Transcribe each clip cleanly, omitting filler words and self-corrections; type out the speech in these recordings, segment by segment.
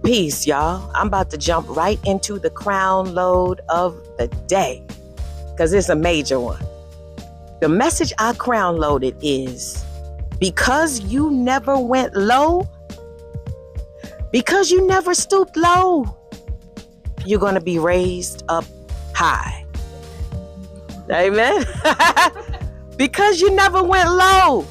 Peace, y'all. I'm about to jump right into the crown load of the day because it's a major one. The message I crown loaded is because you never went low, because you never stooped low, you're going to be raised up high. Amen. Because you never went low,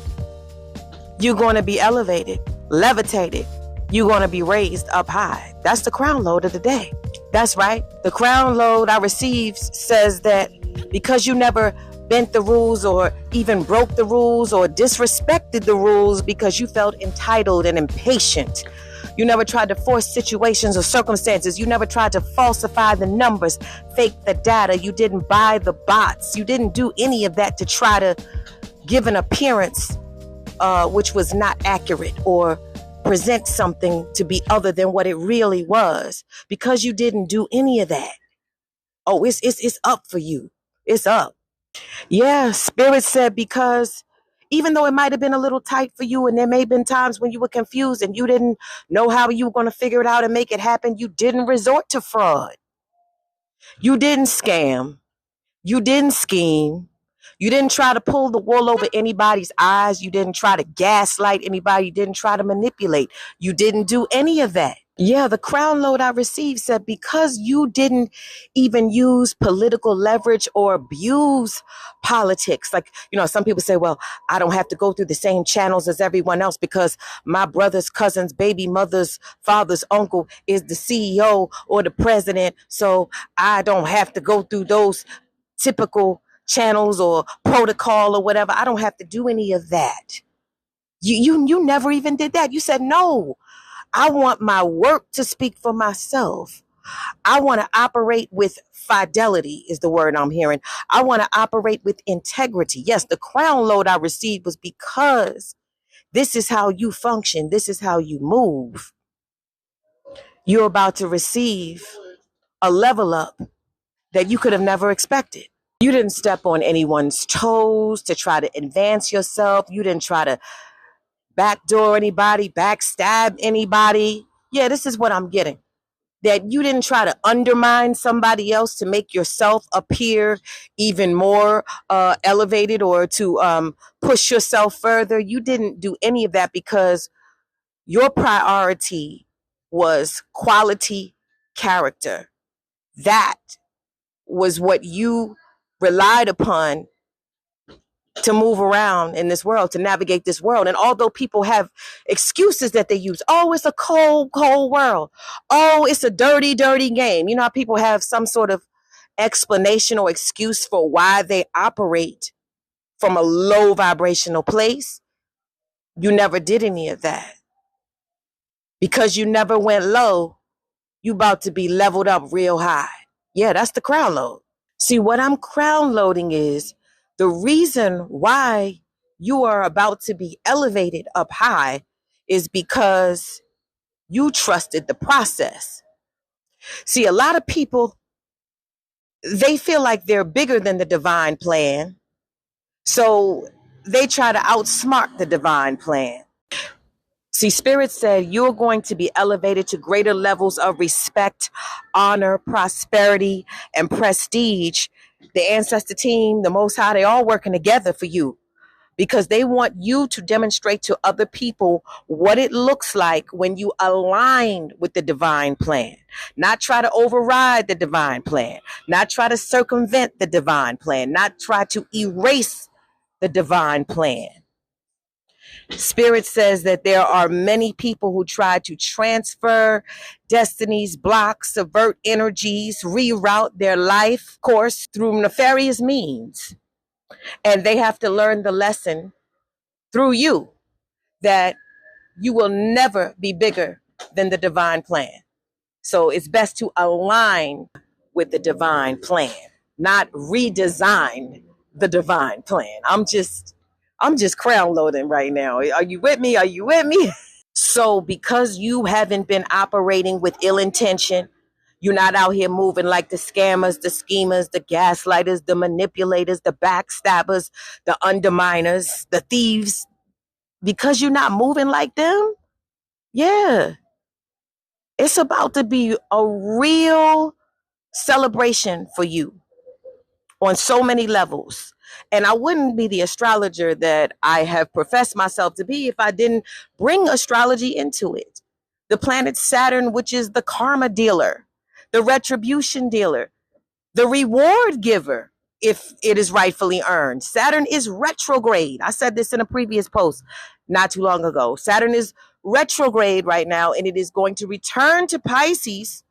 you're going to be elevated, levitated. You're going to be raised up high. That's the crown load of the day. That's right. The crown load I received says that because you never bent the rules or even broke the rules or disrespected the rules because you felt entitled and impatient. You never tried to force situations or circumstances. You never tried to falsify the numbers, fake the data. You didn't buy the bots. You didn't do any of that to try to give an appearance which was not accurate or present something to be other than what it really was. Because you didn't do any of that. Oh, it's up for you. It's up. Yeah, Spirit said because even though it might have been a little tight for you and there may have been times when you were confused and you didn't know how you were going to figure it out and make it happen, you didn't resort to fraud. You didn't scam. You didn't scheme. You didn't try to pull the wool over anybody's eyes. You didn't try to gaslight anybody. You didn't try to manipulate. You didn't do any of that. Yeah, the crown load I received said because you didn't even use political leverage or abuse politics. Like, some people say, well, I don't have to go through the same channels as everyone else because my brother's cousin's baby mother's father's uncle is the CEO or the president. So I don't have to go through those typical channels or protocol or whatever. I don't have to do any of that. You never even did that. You said, no, I want my work to speak for myself. I want to operate with fidelity is the word I'm hearing. I want to operate with integrity. Yes, the crown load I received was because this is how you function. This is how you move. You're about to receive a level up that you could have never expected. You didn't step on anyone's toes to try to advance yourself. You didn't try to backdoor anybody, backstab anybody. Yeah, this is what I'm getting. That you didn't try to undermine somebody else to make yourself appear even more elevated or to push yourself further. You didn't do any of that because your priority was quality character. That was what you relied upon to move around in this world, to navigate this world. And although people have excuses that they use, oh, it's a cold, cold world. Oh, it's a dirty, dirty game. You know how people have some sort of explanation or excuse for why they operate from a low vibrational place? You never did any of that. Because you never went low, you about to be leveled up real high. Yeah, that's the crown load. See, what I'm crown loading is the reason why you are about to be elevated up high is because you trusted the process. See, a lot of people, they feel like they're bigger than the divine plan. So they try to outsmart the divine plan. See, Spirit said you're going to be elevated to greater levels of respect, honor, prosperity, and prestige. The ancestor team, the Most High, they all working together for you because they want you to demonstrate to other people what it looks like when you align with the divine plan. Not try to override the divine plan, not try to circumvent the divine plan, not try to erase the divine plan. Spirit says that there are many people who try to transfer destinies, block, subvert energies, reroute their life course through nefarious means. And they have to learn the lesson through you that you will never be bigger than the divine plan. So it's best to align with the divine plan, not redesign the divine plan. I'm just crown loading right now. Are you with me? Are you with me? So because you haven't been operating with ill intention, you're not out here moving like the scammers, the schemers, the gaslighters, the manipulators, the backstabbers, the underminers, the thieves. Because you're not moving like them, yeah, It's about to be a real celebration for you on so many levels. And I wouldn't be the astrologer that I have professed myself to be if I didn't bring astrology into it. The planet Saturn, which is the karma dealer, the retribution dealer, the reward giver, if it is rightfully earned. Saturn is retrograde. I said this in a previous post not too long ago. Saturn is retrograde right now, and it is going to return to Pisces,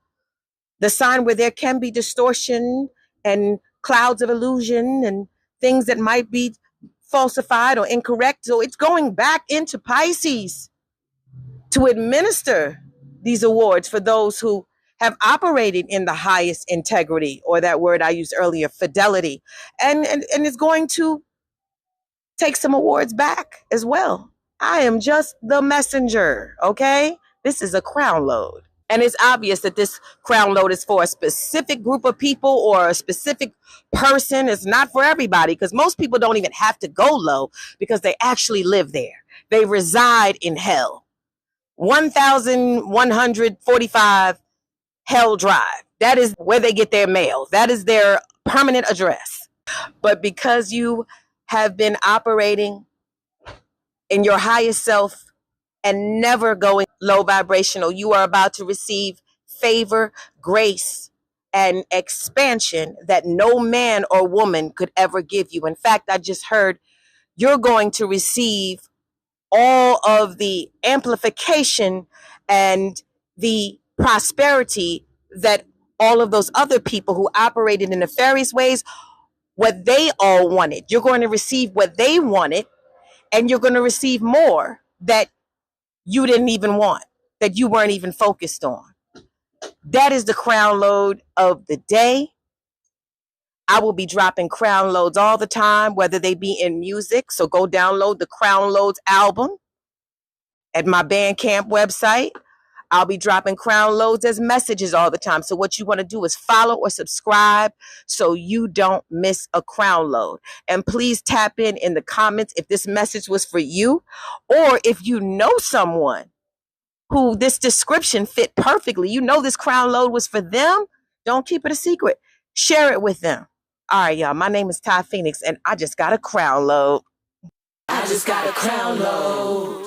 the sign where there can be distortion and clouds of illusion and things that might be falsified or incorrect. So it's going back into Pisces to administer these awards for those who have operated in the highest integrity, or that word I used earlier, fidelity, and it's going to take some awards back as well. I am just the messenger, okay? This is a crown load. And it's obvious that this crown load is for a specific group of people or a specific person. It's not for everybody, because most people don't even have to go low because they actually live there. They reside in hell. 1145 Hell Drive. That is where they get their mail. That is their permanent address. But because you have been operating in your highest self and never going low vibrational, you are about to receive favor, grace, and expansion that no man or woman could ever give you. In fact, I just heard you're going to receive all of the amplification and the prosperity that all of those other people who operated in nefarious ways, what they all wanted. You're going to receive what they wanted, and you're going to receive more that you didn't even want, that you weren't even focused on. That is the crown load of the day. I will be dropping crown loads all the time, whether they be in music. So go download the Crown Loads album at my Bandcamp website. I'll be dropping crown loads as messages all the time. So what you want to do is follow or subscribe so you don't miss a crown load. And please tap in the comments if this message was for you, or if you know someone who this description fit perfectly. You know this crown load was for them. Don't keep it a secret. Share it with them. All right, y'all. My name is Ty Phoenix, and I just got a crown load. I just got a crown load.